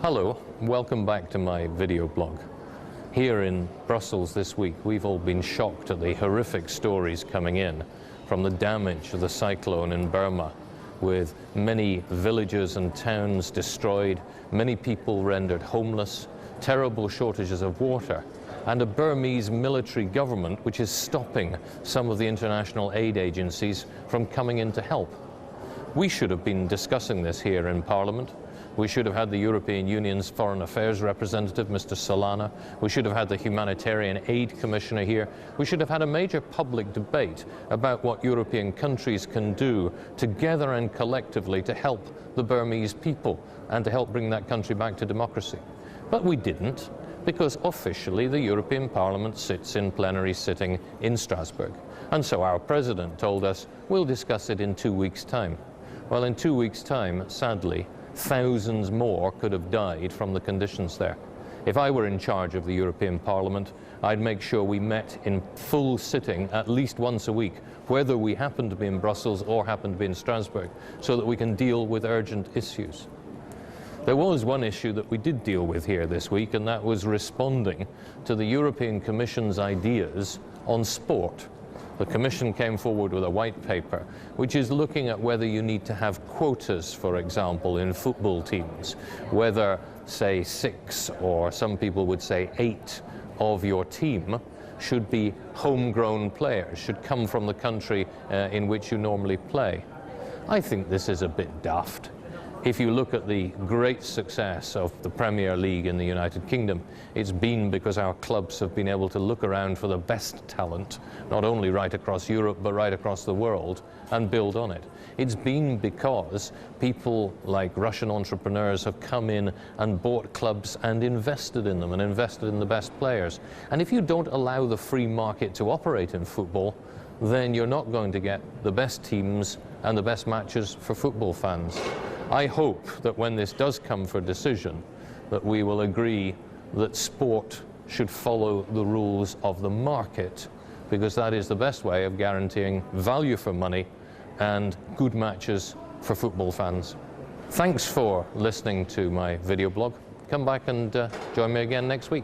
Hello, welcome back to my video blog. Here in Brussels this week, we've all been shocked at the horrific stories coming in from the damage of the cyclone in Burma, with many villages and towns destroyed, many people rendered homeless, terrible shortages of water, and a Burmese military government which is stopping some of the international aid agencies from coming in to help. We should have been discussing this here in Parliament. We should have had the European Union's Foreign Affairs representative, Mr. Solana. We should have had the Humanitarian Aid Commissioner here. We should have had a major public debate about what European countries can do together and collectively to help the Burmese people and to help bring that country back to democracy. But we didn't, because officially the European Parliament sits in plenary sitting in Strasbourg. And so our President told us, we'll discuss it in 2 weeks' time. Well, in 2 weeks' time, sadly, thousands more could have died from the conditions there. If I were in charge of the European Parliament, I'd make sure we met in full sitting at least once a week, whether we happen to be in Brussels or happen to be in Strasbourg, so that we can deal with urgent issues. There was one issue that we did deal with here this week, and that was responding to the European Commission's ideas on sport. The Commission came forward with a white paper which is looking at whether you need to have quotas, for example, in football teams, whether, say, 6 or some people would say 8 of your team should be homegrown players, should come from the country in which you normally play. I think this is a bit daft. If you look at the great success of the Premier League in the United Kingdom, it's been because our clubs have been able to look around for the best talent, not only right across Europe, but right across the world, and build on it. It's been because people like Russian entrepreneurs have come in and bought clubs and invested in them and invested in the best players. And if you don't allow the free market to operate in football, then you're not going to get the best teams and the best matches for football fans. I hope that when this does come for decision, that we will agree that sport should follow the rules of the market, because that is the best way of guaranteeing value for money and good matches for football fans. Thanks for listening to my video blog. Come back and join me again next week.